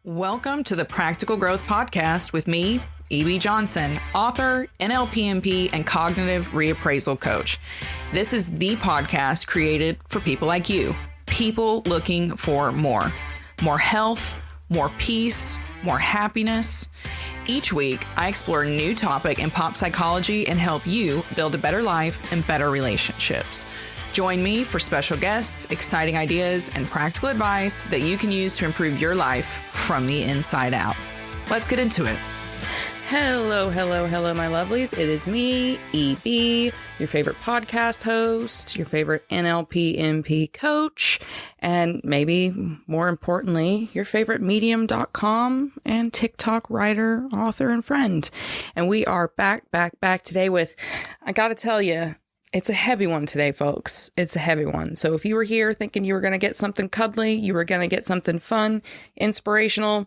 Welcome to the Practical Growth Podcast with me, E.B. Johnson, author, NLPMP, and cognitive reappraisal coach. This is the podcast created for people like you, people looking for more health, more peace, more happiness. Each week, I explore a new topic in pop psychology and help you build a better life and better relationships. Join me for special guests, exciting ideas, and practical advice that you can use to improve your life from the inside out. Let's get into it. Hello, my lovelies. It is me, EB, your favorite podcast host, your favorite NLPMP coach, and maybe more importantly, your favorite medium.com and TikTok writer, author, and friend. And we are back today with, I gotta tell you, it's a heavy one today, folks. It's a heavy one. So if you were here thinking you were going to get something cuddly, you were going to get something fun, inspirational,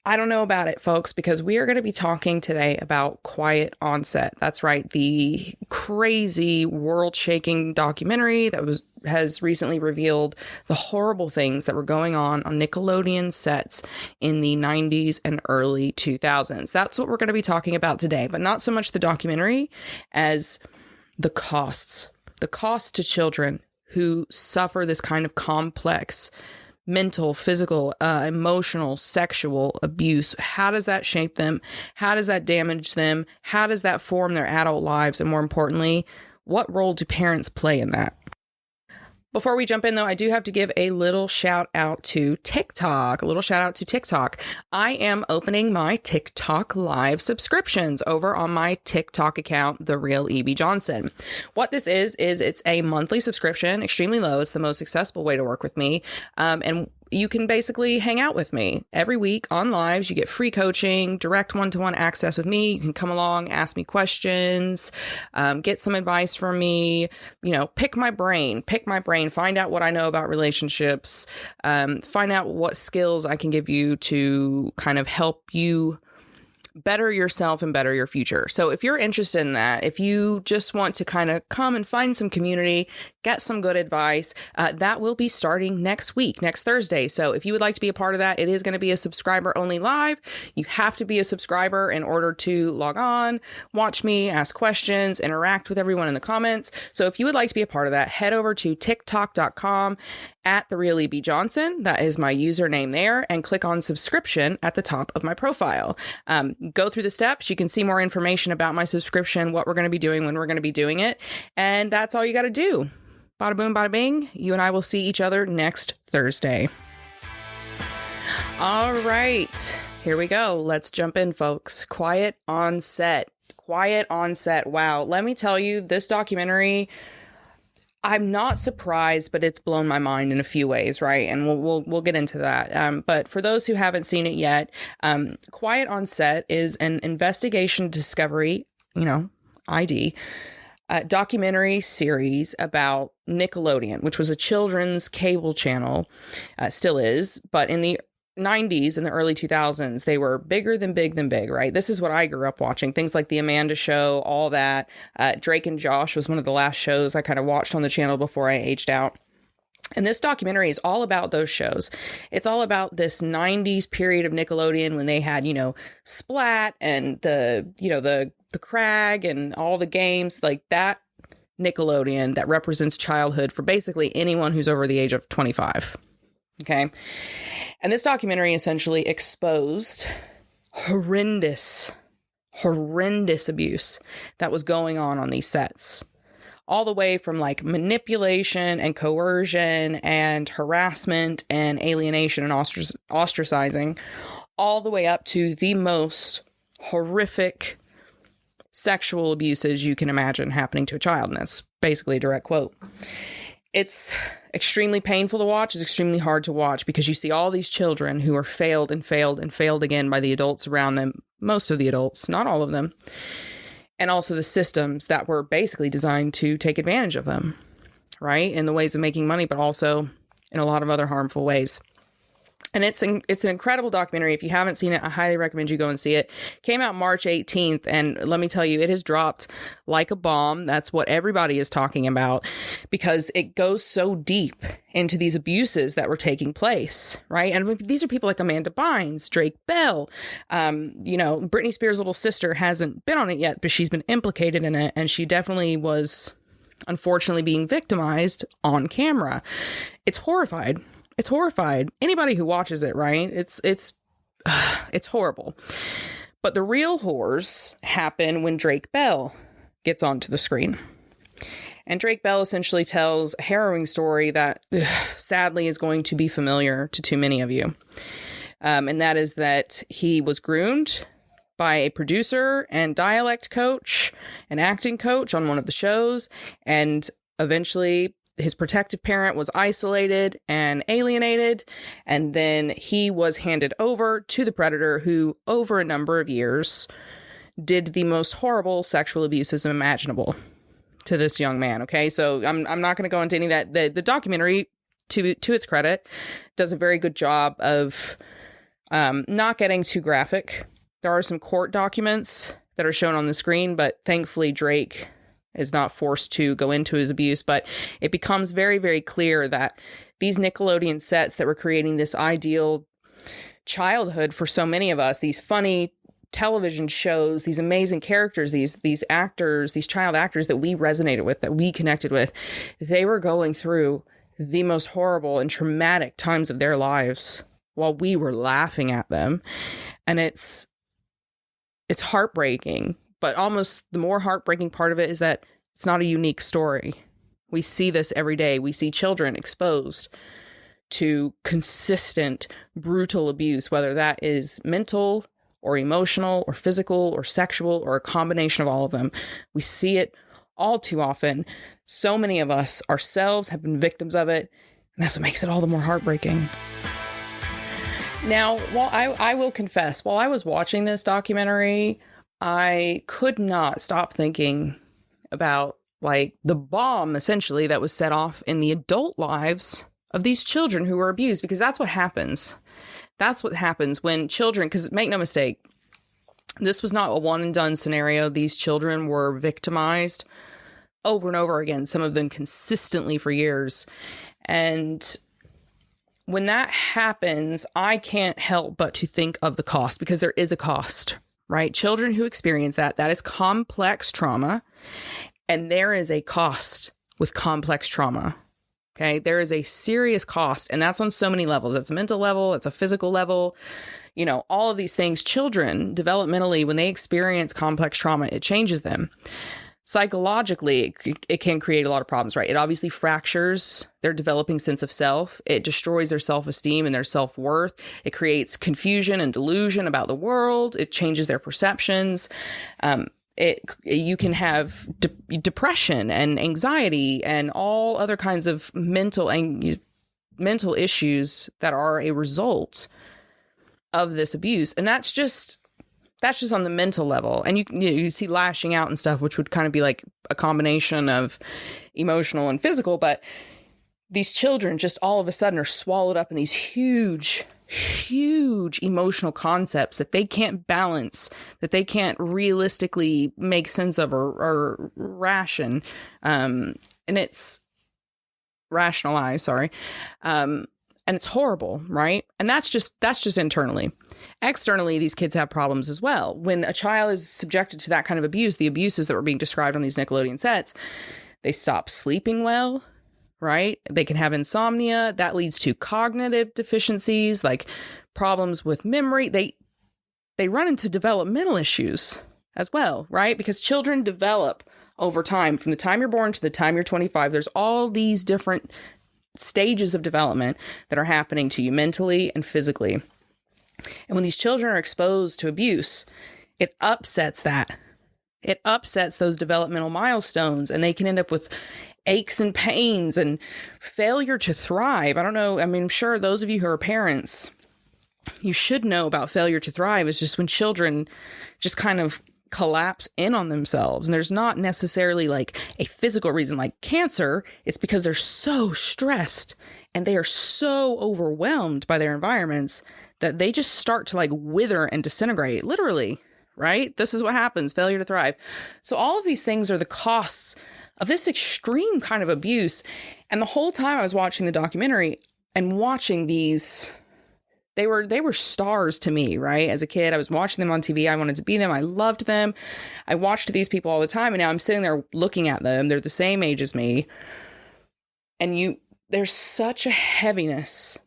I don't know about it, folks, because we are going to be talking today about quiet onset. That's right. The crazy world-shaking documentary that has recently revealed the horrible things that were going on Nickelodeon sets in the 90s and early 2000s. That's what we're going to be talking about today, but not so much the documentary as the cost to children who suffer this kind of complex mental, physical, emotional, sexual abuse. How does that shape them? How does that damage them? How does that form their adult lives? And more importantly, what role do parents play in that? Before we jump in, though, I do have to give a little shout out to TikTok. I am opening my TikTok live subscriptions over on my TikTok account, The Real E.B. Johnson. What this is it's a monthly subscription, extremely low. It's the most accessible way to work with me. And you can basically hang out with me every week on lives. You get free coaching, direct one-to-one access with me. You can come along, ask me questions, get some advice from me, pick my brain, find out what I know about relationships, find out what skills I can give you to kind of help you better yourself and better your future. So if you're interested in that, if you just want to kind of come and find some community, get some good advice, that will be starting next Thursday. So if you would like to be a part of that, it is going to be a subscriber only live. You have to be a subscriber in order to log on, watch me, ask questions, interact with everyone in the comments. So if you would like to be a part of that, head over to tiktok.com at The Real E.B. Johnson. That is my username there, and click on subscription at the top of my profile. Go through the steps. You can see more information about my subscription, what we're going to be doing, when we're going to be doing it. And that's all you got to do. Bada boom, bada bing. You and I will see each other next Thursday. All right, here we go. Let's jump in, folks. Quiet onset. Wow. Let me tell you, this documentary, I'm not surprised, but it's blown my mind in a few ways, right? And we'll get into that. But for those who haven't seen it yet, Quiet Onset is an investigation discovery, ID, documentary series about Nickelodeon, which was a children's cable channel, still is, but in the 90s and the early 2000s, they were bigger than big, right? This is what I grew up watching. Things like The Amanda Show, all that. Drake and Josh was one of the last shows I kind of watched on the channel before I aged out. And this documentary is all about those shows. It's all about this 90s period of Nickelodeon when they had, Splat and the Crag and all the games like that. Nickelodeon that represents childhood for basically anyone who's over the age of 25. Okay. And this documentary essentially exposed horrendous abuse that was going on these sets. All the way from like manipulation and coercion and harassment and alienation and ostracizing, all the way up to the most horrific sexual abuses you can imagine happening to a child. And that's basically a direct quote. It's extremely painful to watch. It's extremely hard to watch because you see all these children who are failed again by the adults around them. Most of the adults, not all of them. And also the systems that were basically designed to take advantage of them, right? In the ways of making money, but also in a lot of other harmful ways. And it's an incredible documentary. If you haven't seen it, I highly recommend you go and see it. Came out March 18th, and let me tell you, it has dropped like a bomb. That's what everybody is talking about, because it goes so deep into these abuses that were taking place, right? And these are people like Amanda Bynes, Drake Bell. Britney Spears' little sister hasn't been on it yet, but she's been implicated in it, and she definitely was, unfortunately, being victimized on camera. It's horrified. It's horrified. Anybody who watches it, right? It's horrible. But the real horrors happen when Drake Bell gets onto the screen. And Drake Bell essentially tells a harrowing story that sadly is going to be familiar to too many of you. And that is that he was groomed by a producer and dialect coach, an acting coach on one of the shows, and eventually his protective parent was isolated and alienated, and then he was handed over to the predator, who, over a number of years, did the most horrible sexual abuses imaginable to this young man. Okay, so I'm not going to go into any of that. The documentary, to its credit, does a very good job of not getting too graphic. There are some court documents that are shown on the screen, but thankfully Drake is not forced to go into his abuse. But it becomes very, very clear that these Nickelodeon sets that were creating this ideal childhood for so many of us, these funny television shows, these amazing characters, these actors, these child actors that we resonated with, that we connected with, they were going through the most horrible and traumatic times of their lives while we were laughing at them. And it's heartbreaking. But almost the more heartbreaking part of it is that it's not a unique story. We see this every day. We see children exposed to consistent, brutal abuse, whether that is mental or emotional or physical or sexual or a combination of all of them. We see it all too often. So many of us ourselves have been victims of it, and that's what makes it all the more heartbreaking. Now, while I will confess, while I was watching this documentary, I could not stop thinking about, like, the bomb, essentially, that was set off in the adult lives of these children who were abused, because that's what happens. That's what happens when children, because make no mistake, this was not a one and done scenario. These children were victimized over and over again, some of them consistently for years. And when that happens, I can't help but to think of the cost, because there is a cost. Right? Children who experience that is complex trauma, and there is a cost with complex trauma. Okay? There is a serious cost, and that's on so many levels. That's a mental level, it's a physical level, all of these things. Children, developmentally, when they experience complex trauma, it changes them. Psychologically, it can create a lot of problems, right? It obviously fractures their developing sense of self. It destroys their self-esteem and their self-worth. It creates confusion and delusion about the world. It changes their perceptions. You can have depression and anxiety and all other kinds of mental issues that are a result of this abuse. And that's just on the mental level. And you see lashing out and stuff, which would kind of be like a combination of emotional and physical. But these children just all of a sudden are swallowed up in these huge emotional concepts that they can't balance, that they can't realistically make sense of or ration. And it's rationalized, sorry. And it's horrible, right? And that's just internally. Externally, these kids have problems as well. When a child is subjected to that kind of abuse, the abuses that were being described on these Nickelodeon sets, they stop sleeping well, right? They can have insomnia. That leads to cognitive deficiencies, like problems with memory. They run into developmental issues as well, right? Because children develop over time. From the time you're born to the time you're 25, there's all these different stages of development that are happening to you mentally and physically. And when these children are exposed to abuse, it upsets that. It upsets those developmental milestones, and they can end up with aches and pains and failure to thrive. I don't know. I mean, I'm sure those of you who are parents, you should know about failure to thrive. It's just when children just kind of collapse in on themselves. And there's not necessarily like a physical reason like cancer. It's because they're so stressed And they are so overwhelmed by their environments that they just start to like wither and disintegrate, literally, right? This is what happens, failure to thrive. So all of these things are the costs of this extreme kind of abuse. And the whole time I was watching the documentary and watching these, they were stars to me, right? As a kid, I was watching them on TV. I wanted to be them. I loved them. I watched these people all the time. And now I'm sitting there looking at them. They're the same age as me. And there's such a heaviness,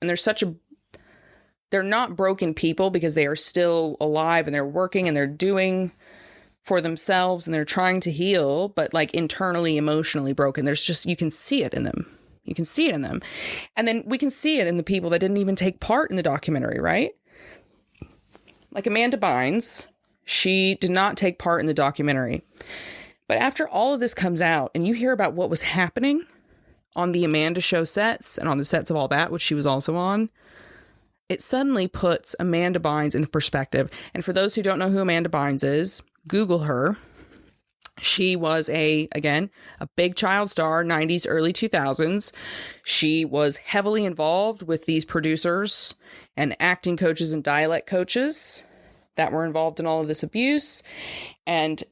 and they're not broken people because they are still alive and they're working and they're doing for themselves and they're trying to heal, but like internally, emotionally broken. You can see it in them. You can see it in them. And then we can see it in the people that didn't even take part in the documentary, right? Like Amanda Bynes, she did not take part in the documentary. But after all of this comes out and you hear about what was happening on the Amanda Show sets and on the sets of All That, which she was also on, it suddenly puts Amanda Bynes into perspective. And for those who don't know who Amanda Bynes is, Google her. She was a big child star, 90s, early 2000s. She was heavily involved with these producers and acting coaches and dialect coaches that were involved in all of this abuse. And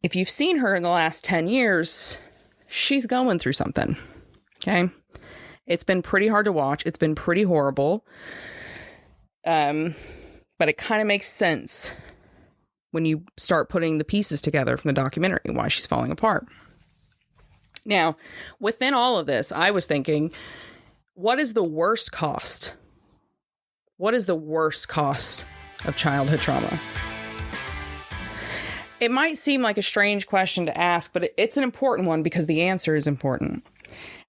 if you've seen her in the last 10 years, she's going through something. Okay. It's been pretty hard to watch. It's been pretty horrible. But it kind of makes sense when you start putting the pieces together from the documentary, why she's falling apart. Now, within all of this, I was thinking, what is the worst cost? What is the worst cost of childhood trauma? It might seem like a strange question to ask, but it's an important one because the answer is important.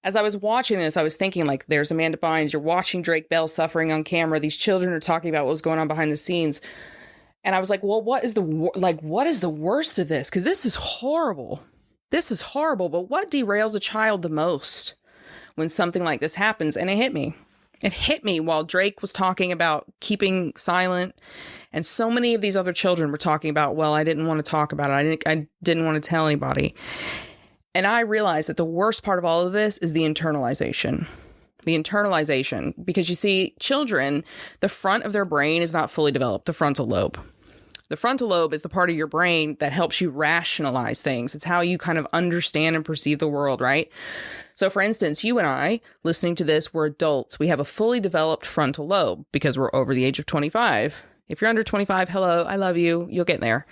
As I was watching this, I was thinking, like, there's Amanda Bynes. You're watching Drake Bell suffering on camera. These children are talking about what was going on behind the scenes. And I was like, well, what is the worst of this? Because this is horrible. This is horrible. But what derails a child the most when something like this happens? And it hit me. It hit me while Drake was talking about keeping silent. And so many of these other children were talking about, well, I didn't want to talk about it. I didn't want to tell anybody. And I realized that the worst part of all of this is the internalization. The internalization. Because you see, children, the front of their brain is not fully developed, the frontal lobe. The frontal lobe is the part of your brain that helps you rationalize things. It's how you kind of understand and perceive the world, right? So for instance, you and I, listening to this, we're adults. We have a fully developed frontal lobe because we're over the age of 25. If you're under 25, hello, I love you. You'll get there.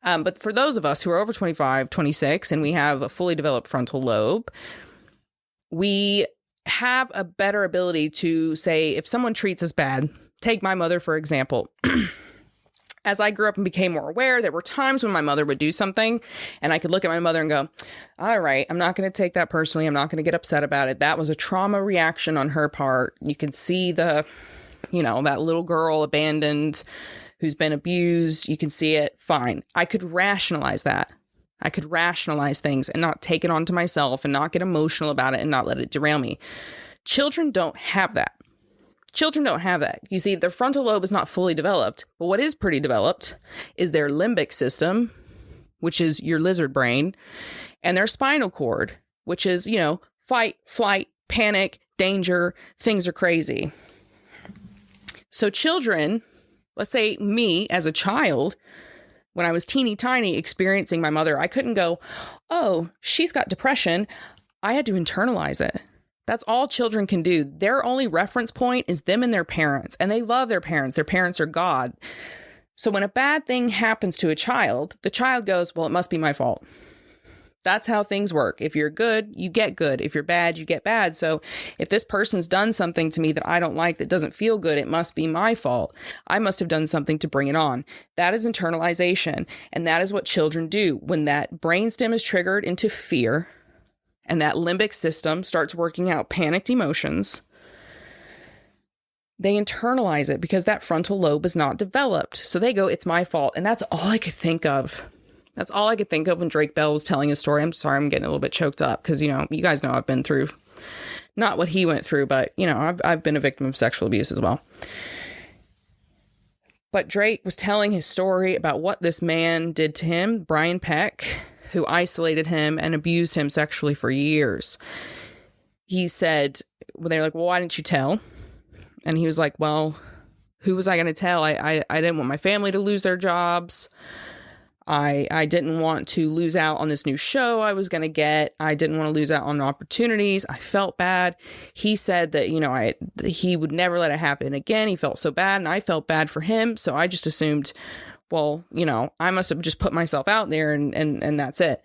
But for those of us who are over 25, 26, and we have a fully developed frontal lobe, we have a better ability to say, if someone treats us bad, take my mother, for example. As I grew up and became more aware, there were times when my mother would do something and I could look at my mother and go, all right, I'm not going to take that personally. I'm not going to get upset about it. That was a trauma reaction on her part. You can see that little girl abandoned who's been abused. You can see it. Fine. I could rationalize that. I could rationalize things and not take it onto myself and not get emotional about it and not let it derail me. Children don't have that. Children don't have that. You see, their frontal lobe is not fully developed, but what is pretty developed is their limbic system, which is your lizard brain, and their spinal cord, which is, fight, flight, panic, danger, things are crazy. So children, let's say me as a child, when I was teeny tiny experiencing my mother, I couldn't go, oh, she's got depression. I had to internalize it. That's all children can do. Their only reference point is them and their parents, and they love their parents. Their parents are God. So when a bad thing happens to a child, the child goes, well, it must be my fault. That's how things work. If you're good, you get good. If you're bad, you get bad. So if this person's done something to me that I don't like, that doesn't feel good, it must be my fault. I must have done something to bring it on. That is internalization. And that is what children do. When that brainstem is triggered into fear, and that limbic system starts working out panicked emotions, they internalize it because that frontal lobe is not developed. So they go, it's my fault. And that's all I could think of. That's all I could think of when Drake Bell was telling his story. I'm sorry, I'm getting a little bit choked up because, you guys know I've been through, not what he went through, but, I've been a victim of sexual abuse as well. But Drake was telling his story about what this man did to him, Brian Peck, who isolated him and abused him sexually for years. he said, well, they're like, well, why didn't you tell? And he was like, well, who was I going to tell? I didn't want my family to lose their jobs. I didn't want to lose out on this new show I was going to get. I didn't want to lose out on opportunities. I felt bad. He said that, he would never let it happen again. He felt so bad, and I felt bad for him. So I just assumed, well, I must have just put myself out there and that's it.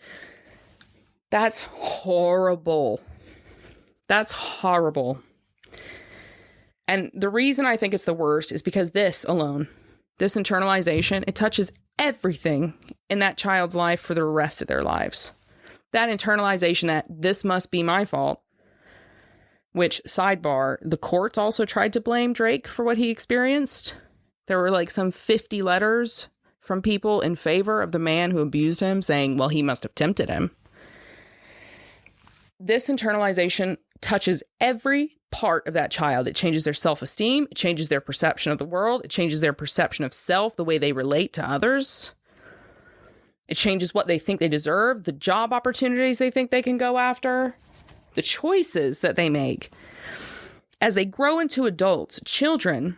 That's horrible. That's horrible. And the reason I think it's the worst is because this alone, this internalization, it touches everything in that child's life for the rest of their lives. That internalization that this must be my fault, which, sidebar, the courts also tried to blame Drake for what he experienced. There were like some 50 letters from people in favor of the man who abused him saying, well, he must have tempted him. This internalization touches every part of that child. It changes their self-esteem. It changes their perception of the world. It changes their perception of self, the way they relate to others. It changes what they think they deserve, the job opportunities they think they can go after, the choices that they make. As they grow into adults, children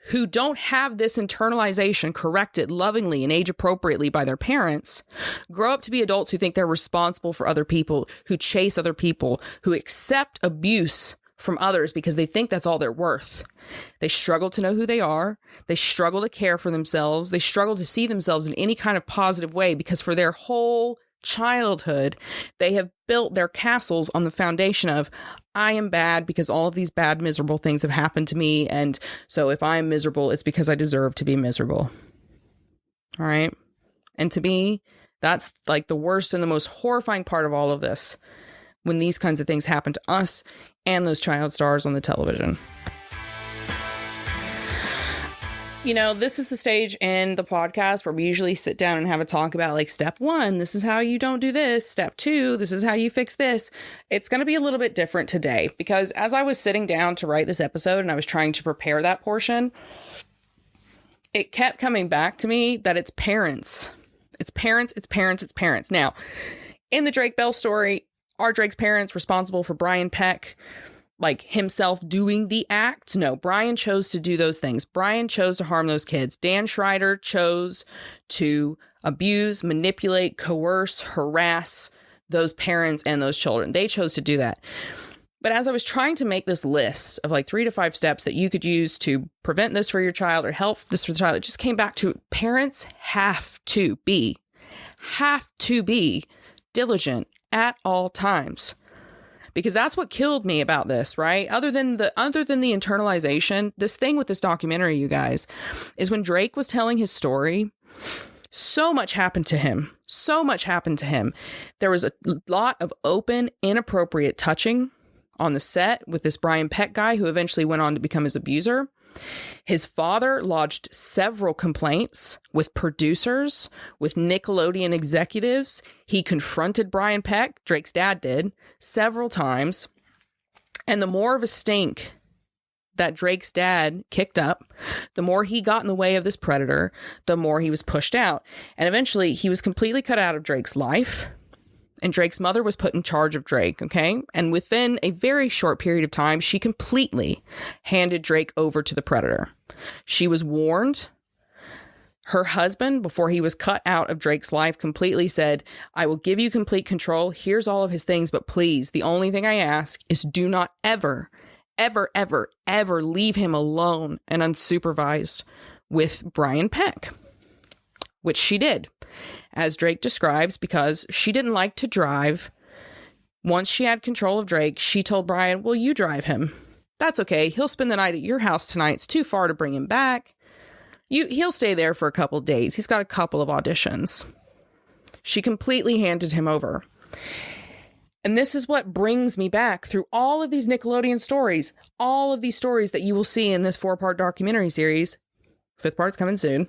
who don't have this internalization corrected lovingly and age appropriately by their parents grow up to be adults who think they're responsible for other people, who chase other people, who accept abuse from others because they think that's all they're worth. They struggle to know who they are. They struggle to care for themselves. They struggle to see themselves in any kind of positive way because for their whole childhood, they have built their castles on the foundation of, I am bad because all of these bad, miserable things have happened to me. And so if I'm miserable, it's because I deserve to be miserable. All right. And to me, that's like the worst and the most horrifying part of all of this, when these kinds of things happen to us and those child stars on the television. This is the stage in the podcast where we usually sit down and have a talk about like step 1, this is how you don't do this. Step 2, this is how you fix this. It's going to be a little bit different today because as I was sitting down to write this episode and I was trying to prepare that portion, it kept coming back to me that it's parents. It's parents, it's parents, it's parents. Now, in the Drake Bell story, are Drake's parents responsible for Brian Peck, like himself doing the act? No, Brian chose to do those things. Brian chose to harm those kids. Dan Schreider chose to abuse, manipulate, coerce, harass those parents and those children. They chose to do that. But as I was trying to make this list of like 3 to 5 steps that you could use to prevent this for your child or help this for the child, it just came back to parents have to be diligent at all times. Because that's what killed me about this, right? Other than the internalization, this thing with this documentary, you guys, is when Drake was telling his story, so much happened to him. So much happened to him. There was a lot of open, inappropriate touching on the set with this Brian Peck guy who eventually went on to become his abuser. His father lodged several complaints with producers, with Nickelodeon executives. He confronted Brian Peck, Drake's dad did, several times. And the more of a stink that Drake's dad kicked up, the more he got in the way of this predator, the more he was pushed out. And eventually he was completely cut out of Drake's life. And Drake's mother was put in charge of Drake, okay? And within a very short period of time, she completely handed Drake over to the predator. She was warned. Her husband, before he was cut out of Drake's life, completely said, I will give you complete control. Here's all of his things, but please, the only thing I ask is do not ever, ever, ever, ever leave him alone and unsupervised with Brian Peck, which she did, as Drake describes, because she didn't like to drive. Once she had control of Drake, she told Brian, well, you drive him. That's okay. He'll spend the night at your house tonight. It's too far to bring him back. He'll stay there for a couple of days. He's got a couple of auditions. She completely handed him over. And this is what brings me back through all of these Nickelodeon stories, all of these stories that you will see in this 4-part documentary series. 5th part's coming soon.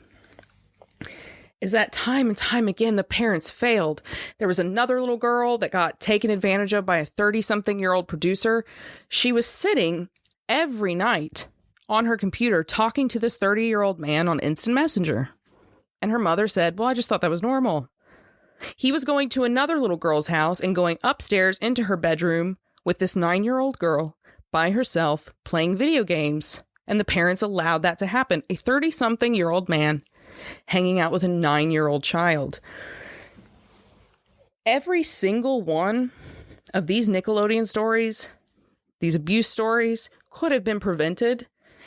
Is that time and time again, the parents failed. There was another little girl that got taken advantage of by a 30-something-year-old producer. She was sitting every night on her computer talking to this 30-year-old man on Instant Messenger. And her mother said, well, I just thought that was normal. He was going to another little girl's house and going upstairs into her bedroom with this 9-year-old girl by herself playing video games, and the parents allowed that to happen. A 30-something-year-old man hanging out with a 9-year-old child. Every single one of these Nickelodeon stories, these abuse stories, could have been prevented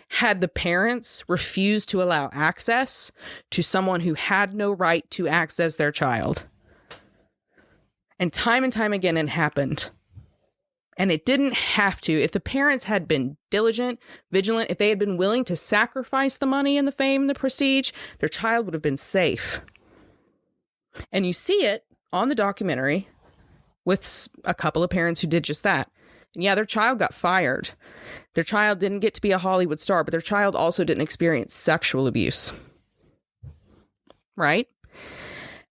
had the parents refused to allow access to someone who had no right to access their child. And time again, it happened. And it didn't have to. If the parents had been diligent, vigilant, if they had been willing to sacrifice the money and the fame and the prestige, their child would have been safe. And you see it on the documentary with a couple of parents who did just that. And yeah, their child got fired. Their child didn't get to be a Hollywood star, but their child also didn't experience sexual abuse. Right?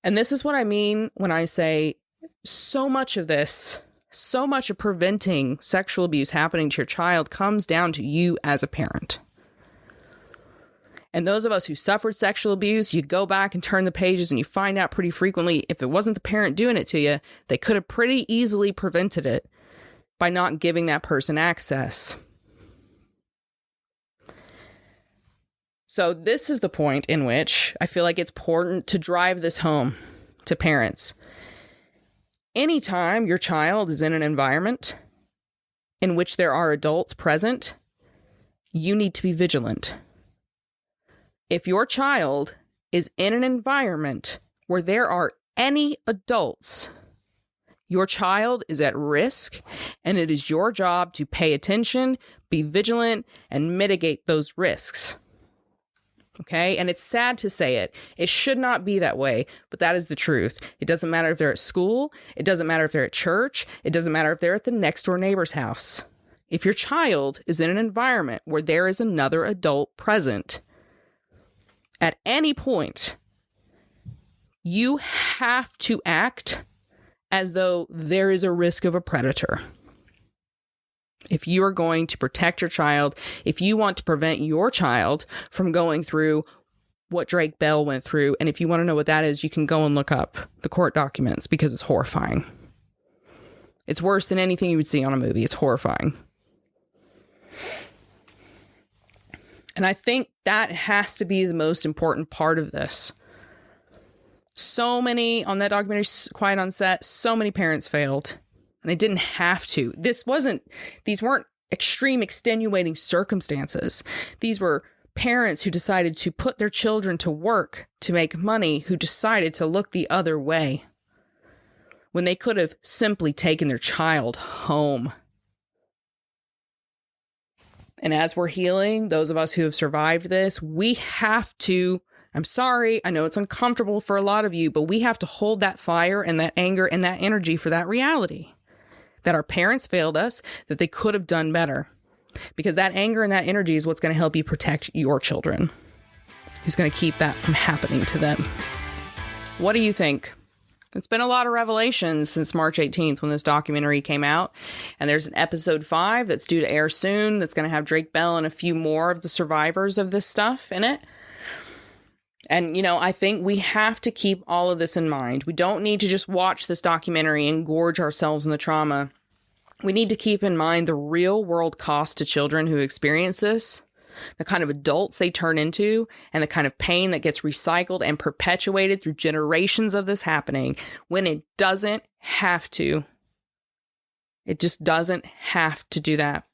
And this is what I mean when I say so much of this, so much of preventing sexual abuse happening to your child comes down to you as a parent. And those of us who suffered sexual abuse, you go back and turn the pages and you find out pretty frequently, if it wasn't the parent doing it to you, they could have pretty easily prevented it by not giving that person access. So this is the point in which I feel like it's important to drive this home to parents. Anytime your child is in an environment in which there are adults present, you need to be vigilant. If your child is in an environment where there are any adults, your child is at risk, and it is your job to pay attention, be vigilant, and mitigate those risks. Okay? And it's sad to say it. It should not be that way, but that is the truth. It doesn't matter if they're at school. It doesn't matter if they're at church. It doesn't matter if they're at the next door neighbor's house. If your child is in an environment where there is another adult present, at any point, you have to act as though there is a risk of a predator. If you are going to protect your child, if you want to prevent your child from going through what Drake Bell went through, and if you want to know what that is, you can go and look up the court documents because it's horrifying. It's worse than anything you would see on a movie. It's horrifying. And I think that has to be the most important part of this. So many on that documentary, Quiet on Set, so many parents failed. And they didn't have to. These weren't extreme extenuating circumstances. These were parents who decided to put their children to work to make money, who decided to look the other way when they could have simply taken their child home. And as we're healing, those of us who have survived this, we have to, I'm sorry, I know it's uncomfortable for a lot of you, but we have to hold that fire and that anger and that energy for that reality. That our parents failed us, that they could have done better. Because that anger and that energy is what's going to help you protect your children. Who's going to keep that from happening to them. What do you think? It's been a lot of revelations since March 18th when this documentary came out. And there's an episode 5 that's due to air soon that's going to have Drake Bell and a few more of the survivors of this stuff in it. And, I think we have to keep all of this in mind. We don't need to just watch this documentary and gorge ourselves in the trauma. We need to keep in mind the real world cost to children who experience this, the kind of adults they turn into, and the kind of pain that gets recycled and perpetuated through generations of this happening when it doesn't have to. It just doesn't have to do that.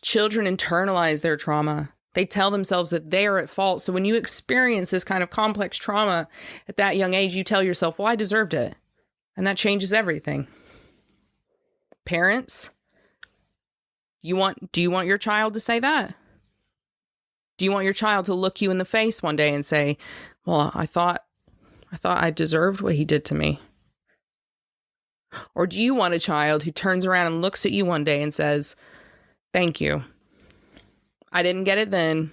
Children internalize their trauma. They tell themselves that they are at fault. So when you experience this kind of complex trauma at that young age, you tell yourself, well, I deserved it. And that changes everything. Parents, do you want your child to say that? Do you want your child to look you in the face one day and say, well, I thought I deserved what he did to me? Or do you want a child who turns around and looks at you one day and says, thank you. I didn't get it then,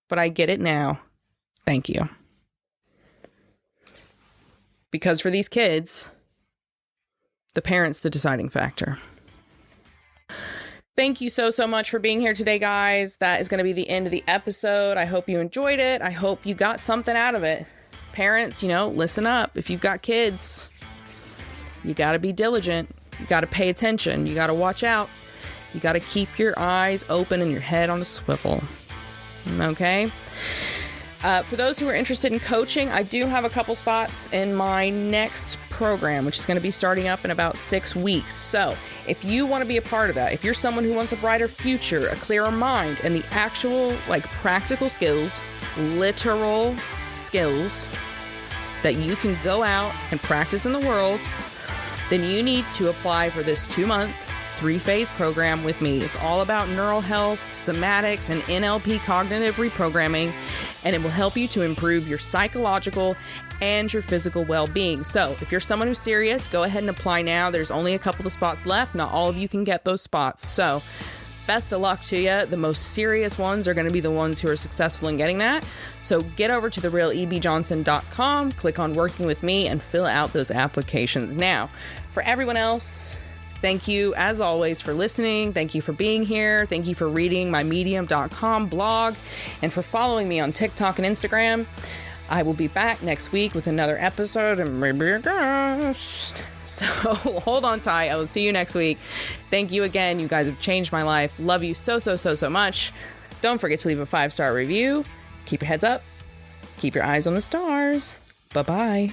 but I get it now. Thank you. Because for these kids, the parent's the deciding factor. Thank you so much for being here today, guys. That is going to be the end of the episode. I hope you enjoyed it. I hope you got something out of it. Parents, listen up. If you've got kids, you got to be diligent. You got to pay attention. You got to watch out. You got to keep your eyes open and your head on a swivel. Okay? For those who are interested in coaching, I do have a couple spots in my next program, which is going to be starting up in about 6 weeks. So if you want to be a part of that, if you're someone who wants a brighter future, a clearer mind, and the actual practical skills, literal skills that you can go out and practice in the world, then you need to apply for this 2-month, 3-phase program with me. It's all about neural health, somatics, and NLP cognitive reprogramming, and it will help you to improve your psychological and your physical well-being. So if you're someone who's serious, go ahead and apply now. There's only a couple of spots left. Not all of you can get those spots. So best of luck to you. The most serious ones are going to be the ones who are successful in getting that. So get over to therealebjohnson.com, click on working with me, and fill out those applications. Now, for everyone else, thank you, as always, for listening. Thank you for being here. Thank you for reading my medium.com blog and for following me on TikTok and Instagram. I will be back next week with another episode and maybe a guest. So hold on tight. I will see you next week. Thank you again. You guys have changed my life. Love you so much. Don't forget to leave a 5-star review. Keep your heads up. Keep your eyes on the stars. Bye-bye.